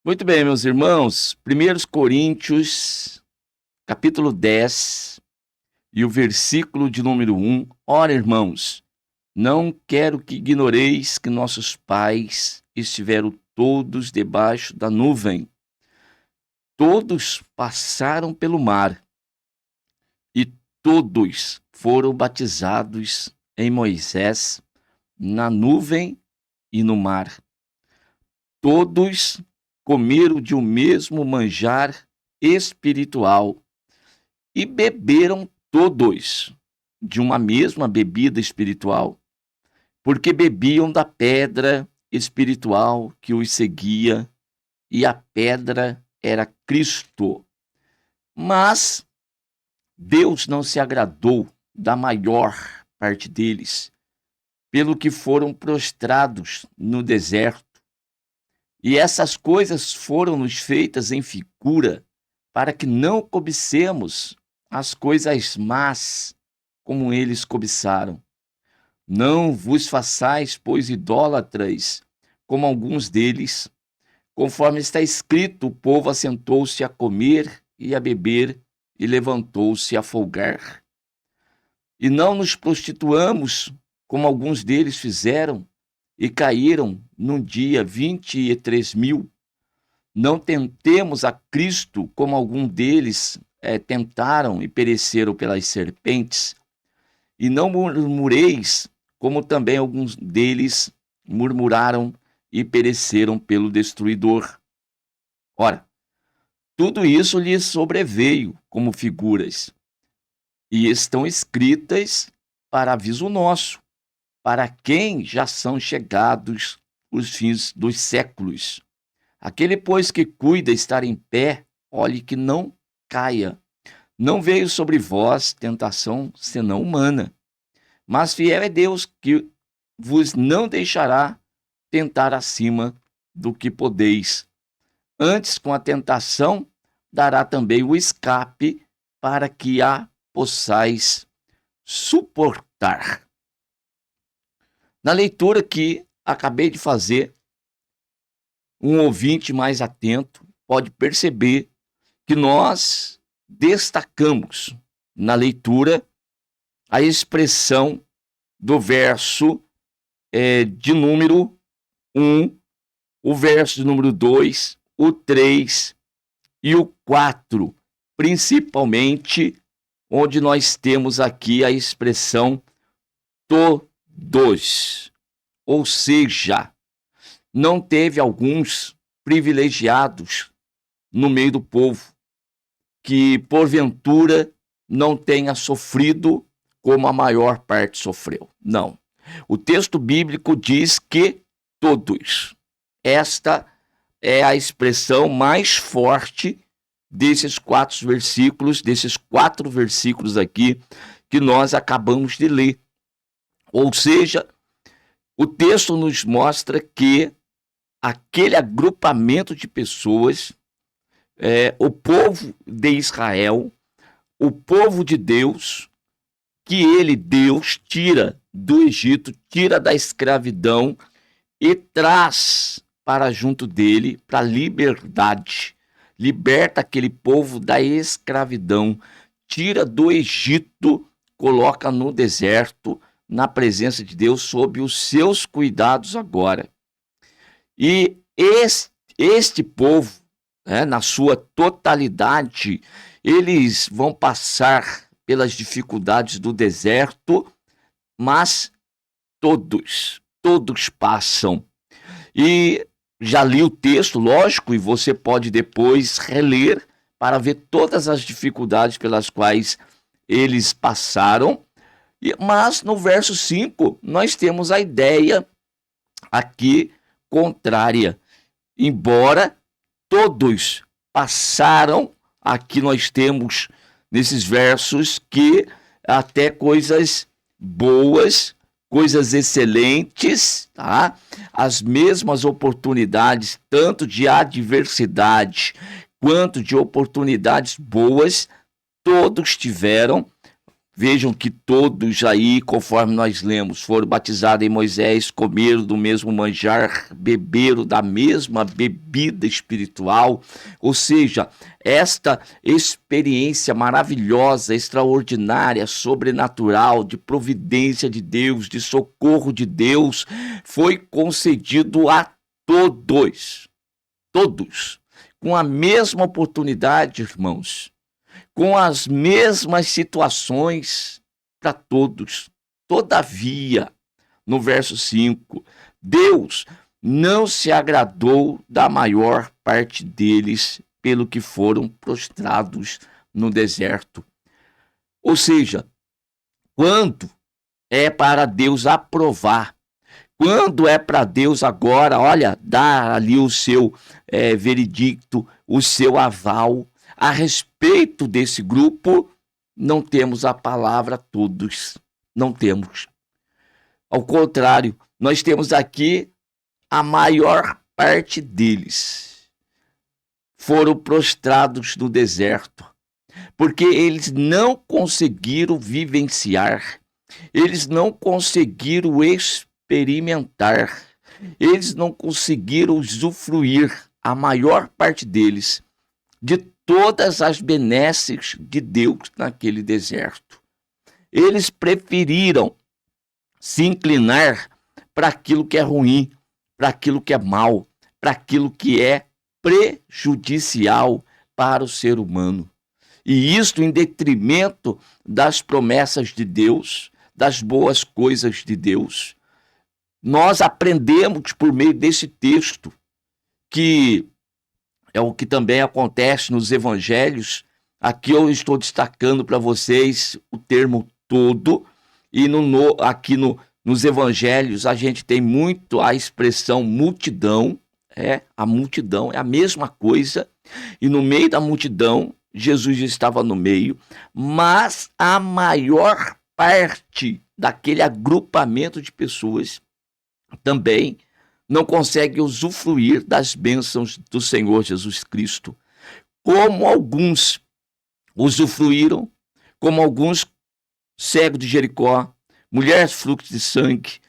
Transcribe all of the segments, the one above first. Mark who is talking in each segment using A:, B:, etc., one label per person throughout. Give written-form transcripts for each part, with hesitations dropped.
A: Muito bem, meus irmãos, 1 Coríntios, capítulo 10 e o versículo de número 1. Ora, irmãos, não quero que ignoreis que nossos pais estiveram todos debaixo da nuvem. Todos passaram pelo mar e todos foram batizados em Moisés, na nuvem e no mar. Todos comeram de um mesmo manjar espiritual e beberam todos de uma mesma bebida espiritual, porque bebiam da pedra espiritual que os seguia, e a pedra era Cristo. Mas Deus não se agradou da maior parte deles, pelo que foram prostrados no deserto. E essas coisas foram-nos feitas em figura, para que não cobicemos as coisas más, como eles cobiçaram. Não vos façais, pois, idólatras, como alguns deles. Conforme está escrito, o povo assentou-se a comer e a beber, e levantou-se a folgar. E não nos prostituamos, como alguns deles fizeram, e caíram num dia 23.000. Não tentemos a Cristo, como algum deles tentaram e pereceram pelas serpentes. E não murmureis, como também alguns deles murmuraram e pereceram pelo destruidor. Ora, tudo isso lhes sobreveio como figuras, e estão escritas para aviso nosso, para quem já são chegados os fins dos séculos. Aquele, pois, que cuida estar em pé, olhe que não caia. Não veio sobre vós tentação senão humana, mas fiel é Deus, que vos não deixará tentar acima do que podeis. Antes, com a tentação, dará também o escape, para que a possais suportar. Na leitura que acabei de fazer, um ouvinte mais atento pode perceber que nós destacamos na leitura a expressão do verso de número 1, o verso de número 2, o 3 e o 4, principalmente onde nós temos aqui a expressão todos, ou seja, não teve alguns privilegiados no meio do povo que, porventura, não tenha sofrido como a maior parte sofreu. Não. O texto bíblico diz que todos. Esta é a expressão mais forte desses quatro versículos aqui que nós acabamos de ler. Ou seja, o texto nos mostra que aquele agrupamento de pessoas, o povo de Israel, o povo de Deus, que ele, Deus, tira do Egito, tira da escravidão e traz para junto dele, para a liberdade. Liberta aquele povo da escravidão, tira do Egito, coloca no deserto, na presença de Deus, sob os seus cuidados agora. E este povo, na sua totalidade, eles vão passar pelas dificuldades do deserto, mas todos passam. E já li o texto, lógico, e você pode depois reler para ver todas as dificuldades pelas quais eles passaram. Mas no verso 5, nós temos a ideia aqui contrária. Embora todos passaram, aqui nós temos nesses versos que até coisas boas, coisas excelentes, tá? As mesmas oportunidades, tanto de adversidade quanto de oportunidades boas, todos tiveram, Vejam que todos aí, conforme nós lemos, foram batizados em Moisés, comeram do mesmo manjar, beberam da mesma bebida espiritual. Ou seja, esta experiência maravilhosa, extraordinária, sobrenatural, de providência de Deus, de socorro de Deus, foi concedido a todos, com a mesma oportunidade, irmãos, com as mesmas situações para todos. Todavia, no verso 5, Deus não se agradou da maior parte deles, pelo que foram prostrados no deserto. Ou seja, quando é para Deus aprovar, quando é para Deus agora, olha, dar ali o seu veredicto, o seu aval a respeito desse grupo, não temos a palavra todos, não temos. Ao contrário, nós temos aqui a maior parte deles foram prostrados no deserto, porque eles não conseguiram vivenciar, eles não conseguiram experimentar, eles não conseguiram usufruir, a maior parte deles, de todas as benesses de Deus naquele deserto. Eles preferiram se inclinar para aquilo que é ruim, para aquilo que é mal, para aquilo que é prejudicial para o ser humano. E isto em detrimento das promessas de Deus, das boas coisas de Deus. Nós aprendemos por meio desse texto que é o que também acontece nos evangelhos. Aqui eu estou destacando para vocês o termo todo, e aqui nos evangelhos a gente tem muito a expressão multidão, a multidão é a mesma coisa, e no meio da multidão, Jesus estava no meio, mas a maior parte daquele agrupamento de pessoas também não consegue usufruir das bênçãos do Senhor Jesus Cristo, como alguns usufruíram, como alguns cegos de Jericó, mulheres fluxo de sangue,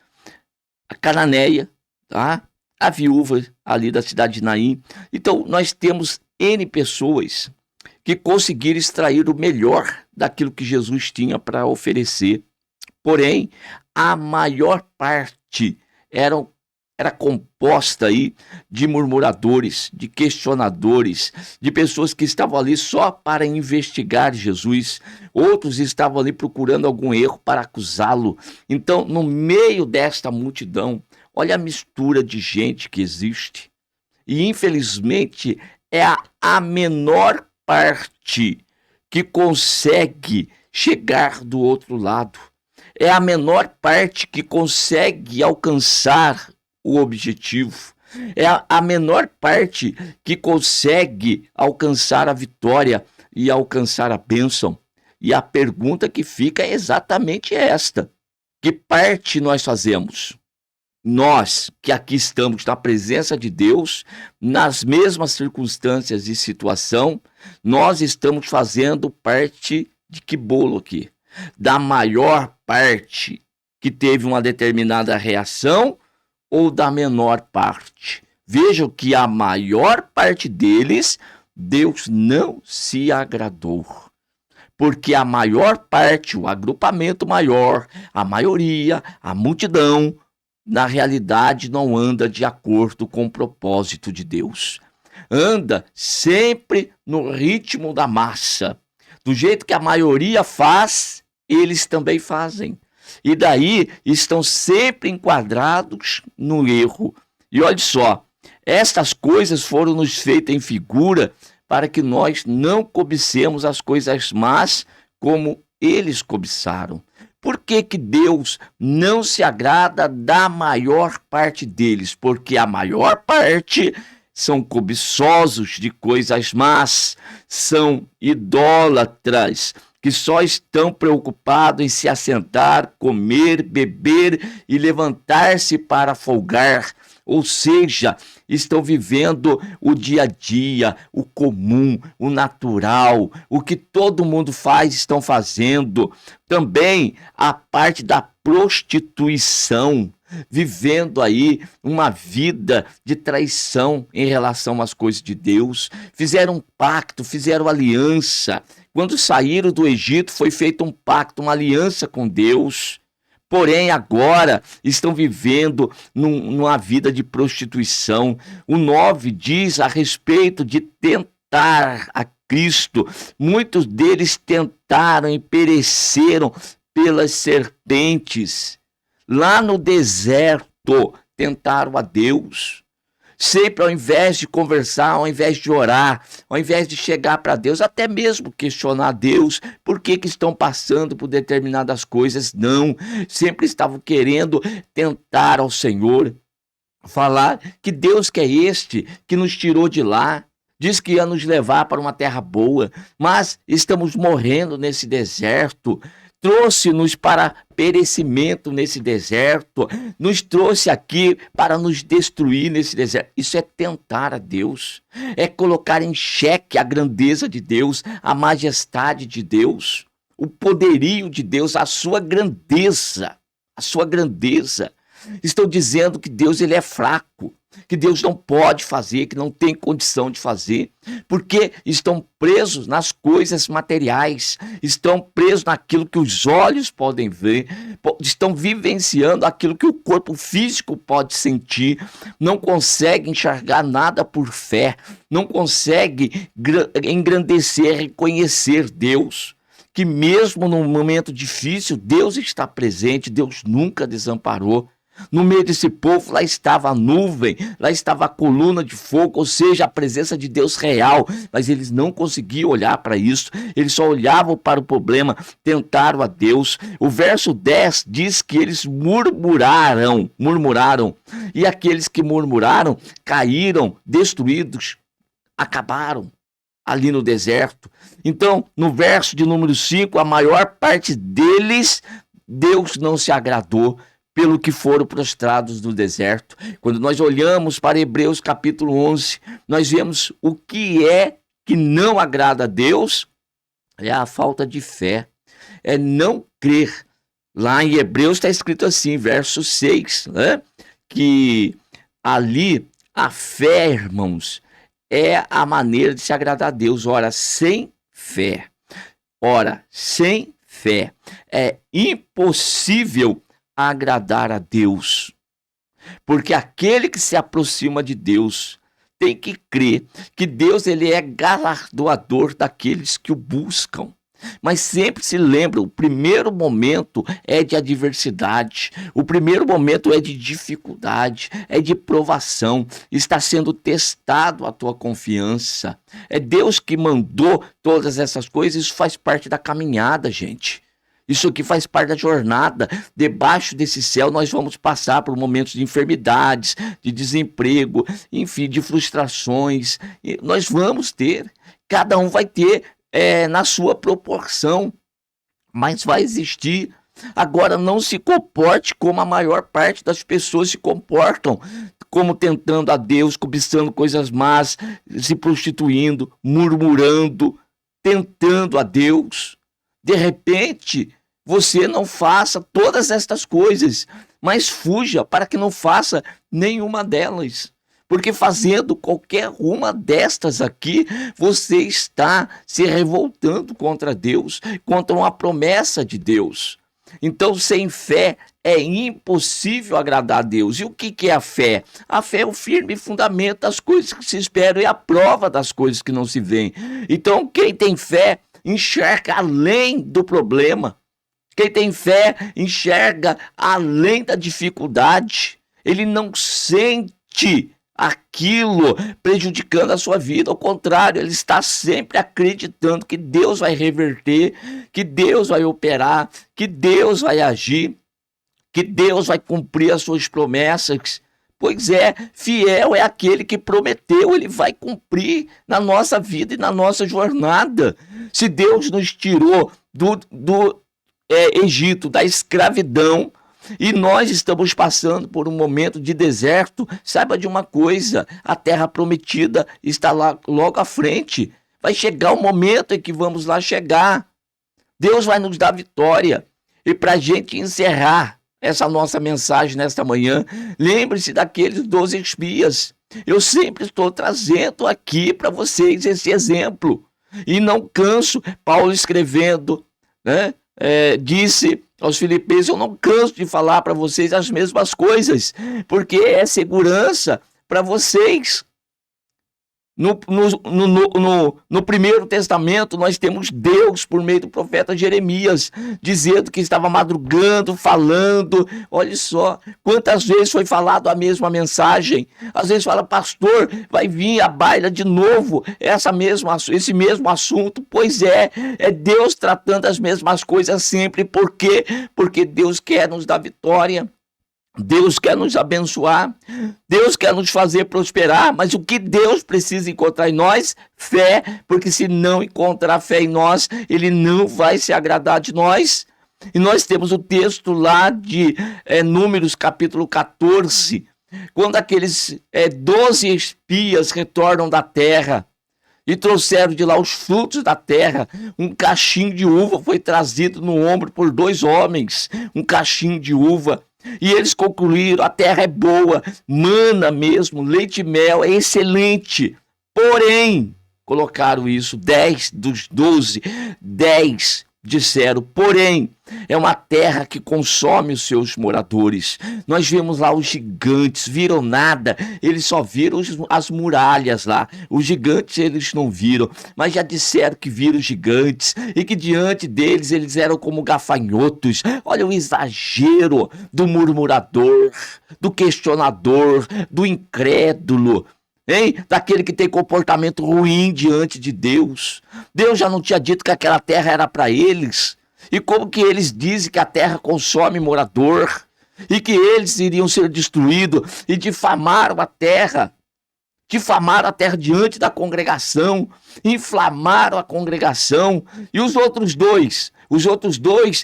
A: a cananeia, tá? A viúva ali da cidade de Naim. Então, nós temos N pessoas que conseguiram extrair o melhor daquilo que Jesus tinha para oferecer. Porém, a maior parte era composta aí de murmuradores, de questionadores, de pessoas que estavam ali só para investigar Jesus. Outros estavam ali procurando algum erro para acusá-lo. Então, no meio desta multidão, olha a mistura de gente que existe. E, infelizmente, é a menor parte que consegue chegar do outro lado. É a menor parte que consegue alcançar o objetivo. É a menor parte que consegue alcançar a vitória e alcançar a bênção. E a pergunta que fica é exatamente esta: que parte nós fazemos? Nós que aqui estamos na presença de Deus, nas mesmas circunstâncias e situação, nós estamos fazendo parte de que bolo aqui? Da maior parte que teve uma determinada reação ou da menor parte? Vejam que a maior parte deles, Deus não se agradou. Porque a maior parte, o agrupamento maior, a maioria, a multidão, na realidade não anda de acordo com o propósito de Deus. Anda sempre no ritmo da massa. Do jeito que a maioria faz, eles também fazem. E daí estão sempre enquadrados no erro. E olha só, estas coisas foram nos feitas em figura para que nós não cobicemos as coisas más como eles cobiçaram. Por que Deus não se agrada da maior parte deles? Porque a maior parte são cobiçosos de coisas más, são idólatras, que só estão preocupados em se assentar, comer, beber e levantar-se para folgar. Ou seja, estão vivendo o dia a dia, o comum, o natural, o que todo mundo faz, estão fazendo. Também a parte da prostituição, vivendo aí uma vida de traição em relação às coisas de Deus. Fizeram um pacto, fizeram aliança. Quando saíram do Egito, foi feito um pacto, uma aliança com Deus. Porém, agora estão vivendo numa vida de prostituição. O 9 diz a respeito de tentar a Cristo. Muitos deles tentaram e pereceram pelas serpentes. Lá no deserto, tentaram a Deus. Sempre ao invés de conversar, ao invés de orar, ao invés de chegar para Deus, até mesmo questionar Deus, por que estão passando por determinadas coisas, não. Sempre estavam querendo tentar ao Senhor, falar que Deus que é este, que nos tirou de lá, diz que ia nos levar para uma terra boa, mas estamos morrendo nesse deserto. Trouxe-nos para perecimento nesse deserto, nos trouxe aqui para nos destruir nesse deserto. Isso é tentar a Deus, é colocar em xeque a grandeza de Deus, a majestade de Deus, o poderio de Deus, a sua grandeza, a sua grandeza. Estão dizendo que Deus ele é fraco, que Deus não pode fazer, que não tem condição de fazer, porque estão presos nas coisas materiais, estão presos naquilo que os olhos podem ver, estão vivenciando aquilo que o corpo físico pode sentir, não conseguem enxergar nada por fé, não conseguem engrandecer, reconhecer Deus, que mesmo num momento difícil, Deus está presente, Deus nunca desamparou. No meio desse povo, lá estava a nuvem, lá estava a coluna de fogo, ou seja, a presença de Deus real, mas eles não conseguiam olhar para isso, eles só olhavam para o problema, tentaram a Deus. O verso 10 diz que eles murmuraram, e aqueles que murmuraram caíram, destruídos, acabaram ali no deserto. Então, no verso de número 5, a maior parte deles, Deus não se agradou, pelo que foram prostrados no deserto. Quando nós olhamos para Hebreus capítulo 11, nós vemos o que é que não agrada a Deus, é a falta de fé, é não crer. Lá em Hebreus está escrito assim, verso 6, né? Que ali a fé, irmãos, é a maneira de se agradar a Deus. Ora, sem fé é impossível agradar a Deus, porque aquele que se aproxima de Deus tem que crer que Deus ele é galardoador daqueles que o buscam. Mas sempre se lembra, o primeiro momento é de adversidade, o primeiro momento é de dificuldade, é de provação, está sendo testado a tua confiança. É Deus que mandou todas essas coisas, isso faz parte da caminhada, gente. Isso aqui faz parte da jornada. Debaixo desse céu nós vamos passar por momentos de enfermidades, de desemprego, enfim, de frustrações. E nós vamos ter, cada um vai ter na sua proporção, mas vai existir. Agora, não se comporte como a maior parte das pessoas se comportam, como tentando a Deus, cobiçando coisas más, se prostituindo, murmurando, tentando a Deus. De repente, você não faça todas estas coisas, mas fuja para que não faça nenhuma delas. Porque fazendo qualquer uma destas aqui, você está se revoltando contra Deus, contra uma promessa de Deus. Então, sem fé, é impossível agradar a Deus. E o que é a fé? A fé é o firme fundamento das coisas que se esperam e a prova das coisas que não se veem. Então, quem tem fé, enxerga além do problema. Quem tem fé enxerga além da dificuldade. Ele não sente aquilo prejudicando a sua vida. Ao contrário, ele está sempre acreditando que Deus vai reverter, que Deus vai operar, que Deus vai agir, que Deus vai cumprir as suas promessas. Pois é, fiel é aquele que prometeu, ele vai cumprir na nossa vida e na nossa jornada. Se Deus nos tirou do Egito, da escravidão, e nós estamos passando por um momento de deserto, saiba de uma coisa: a terra prometida está lá logo à frente. Vai chegar o momento em que vamos lá chegar. Deus vai nos dar vitória. E para a gente encerrar essa nossa mensagem nesta manhã, lembre-se daqueles 12 espias. Eu sempre estou trazendo aqui para vocês esse exemplo. E não canso, Paulo escrevendo, né? Disse aos Filipenses: eu não canso de falar para vocês as mesmas coisas, porque é segurança para vocês. No Primeiro Testamento, nós temos Deus, por meio do profeta Jeremias, dizendo que estava madrugando, falando. Olha só, quantas vezes foi falado a mesma mensagem. Às vezes fala: pastor, vai vir a baila de novo esse mesmo assunto. Pois é Deus tratando as mesmas coisas sempre. Por quê? Porque Deus quer nos dar vitória. Deus quer nos abençoar, Deus quer nos fazer prosperar, mas o que Deus precisa encontrar em nós? Fé, porque se não encontrar fé em nós, Ele não vai se agradar de nós. E nós temos o texto lá de Números capítulo 14, quando aqueles 12 espias retornam da terra e trouxeram de lá os frutos da terra. Um cachinho de uva foi trazido no ombro por 2 homens, um cachinho de uva. E eles concluíram: a terra é boa, mana mesmo, leite e mel, é excelente. Porém, colocaram isso, 10 dos 12, 10 disseram: porém, é uma terra que consome os seus moradores. Nós vimos lá os gigantes, viram nada, eles só viram as muralhas lá. Os gigantes eles não viram, mas já disseram que viram gigantes e que diante deles eles eram como gafanhotos. Olha o exagero do murmurador, do questionador, do incrédulo. Hein? Daquele que tem comportamento ruim diante de Deus. Deus já não tinha dito que aquela terra era para eles? E como que eles dizem que a terra consome morador? E que eles iriam ser destruídos? E difamaram a terra. Difamaram a terra diante da congregação. Inflamaram a congregação. E os outros dois? Os outros dois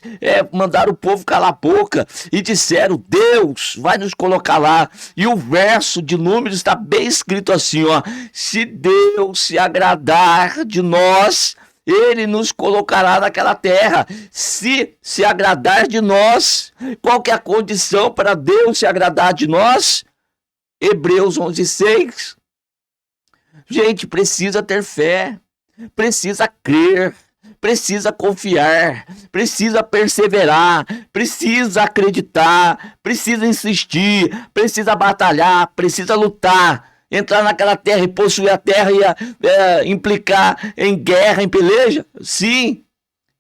A: mandaram o povo calar a boca e disseram: Deus vai nos colocar lá. E o verso de Números está bem escrito assim, ó: se Deus se agradar de nós, Ele nos colocará naquela terra. Se agradar de nós, qual que é a condição para Deus se agradar de nós? Hebreus 11:6. Gente, precisa ter fé, precisa crer, precisa confiar, precisa perseverar, precisa acreditar, precisa insistir, precisa batalhar, precisa lutar. Entrar naquela terra e possuir a terra e implicar em guerra, em peleja? Sim,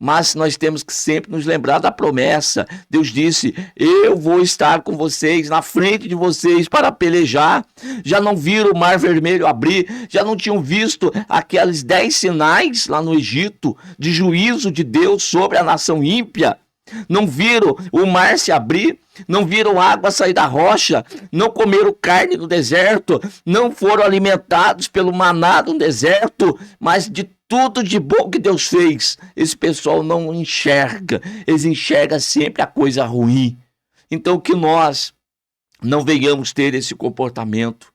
A: mas nós temos que sempre nos lembrar da promessa. Deus disse: eu vou estar com vocês, na frente de vocês para pelejar. Já não viram o Mar Vermelho abrir? Já não tinham visto aqueles 10 sinais lá no Egito de juízo de Deus sobre a nação ímpia? Não viram o mar se abrir? Não viram água sair da rocha? Não comeram carne no deserto? Não foram alimentados pelo maná no deserto? Mas de tudo de bom que Deus fez, esse pessoal não enxerga. Eles enxergam sempre a coisa ruim. Então que nós não venhamos ter esse comportamento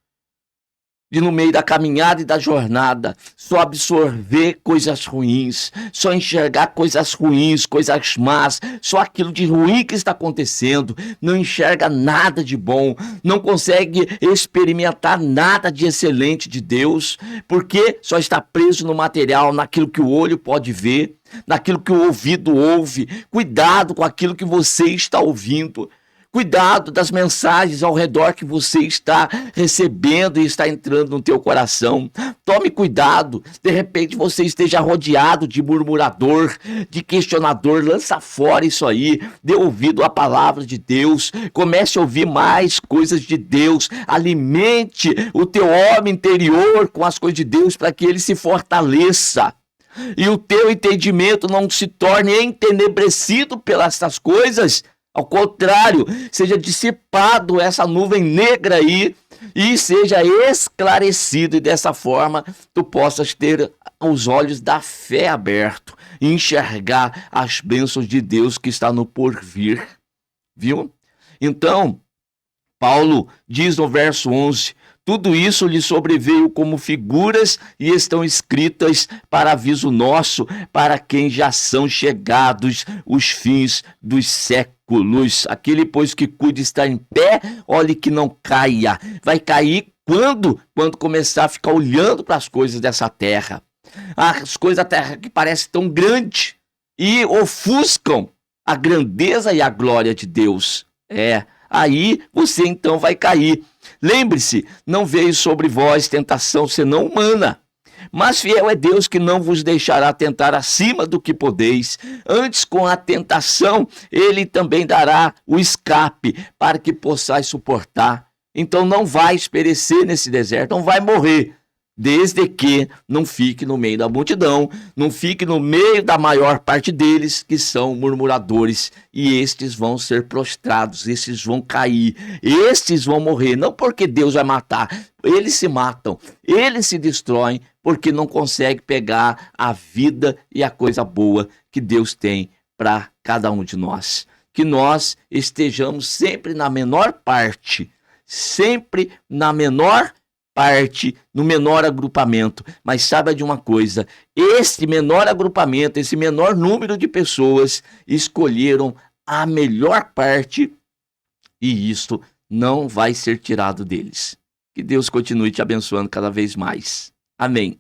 A: de, no meio da caminhada e da jornada, só absorver coisas ruins, só enxergar coisas ruins, coisas más, só aquilo de ruim que está acontecendo, não enxerga nada de bom, não consegue experimentar nada de excelente de Deus, porque só está preso no material, naquilo que o olho pode ver, naquilo que o ouvido ouve. Cuidado com aquilo que você está ouvindo. Cuidado das mensagens ao redor que você está recebendo e está entrando no teu coração. Tome cuidado. De repente você esteja rodeado de murmurador, de questionador. Lança fora isso aí. Dê ouvido à palavra de Deus. Comece a ouvir mais coisas de Deus. Alimente o teu homem interior com as coisas de Deus para que ele se fortaleça. E o teu entendimento não se torne entenebrecido pelas essas coisas. Ao contrário, seja dissipado essa nuvem negra aí e seja esclarecido, e dessa forma tu possas ter os olhos da fé abertos e enxergar as bênçãos de Deus que está no porvir, viu? Então, Paulo diz no verso 11, tudo isso lhe sobreveio como figuras e estão escritas para aviso nosso, para quem já são chegados os fins dos séculos. Aquele, pois, que cuide estar em pé, olhe que não caia. Vai cair quando? Quando começar a ficar olhando para as coisas dessa terra. As coisas da terra que parecem tão grandes e ofuscam a grandeza e a glória de Deus. Aí você então vai cair. Lembre-se, não veio sobre vós tentação senão humana, mas fiel é Deus que não vos deixará tentar acima do que podeis. Antes, com a tentação, ele também dará o escape para que possais suportar. Então não vais perecer nesse deserto, não vai morrer, desde que não fique no meio da multidão, não fique no meio da maior parte deles, que são murmuradores, e estes vão ser prostrados, estes vão cair, estes vão morrer, não porque Deus vai matar, eles se matam, eles se destroem, porque não conseguem pegar a vida e a coisa boa que Deus tem para cada um de nós. Que nós estejamos sempre na menor parte, no menor agrupamento. Mas saiba de uma coisa, esse menor agrupamento, esse menor número de pessoas escolheram a melhor parte e isto não vai ser tirado deles. Que Deus continue te abençoando cada vez mais. Amém.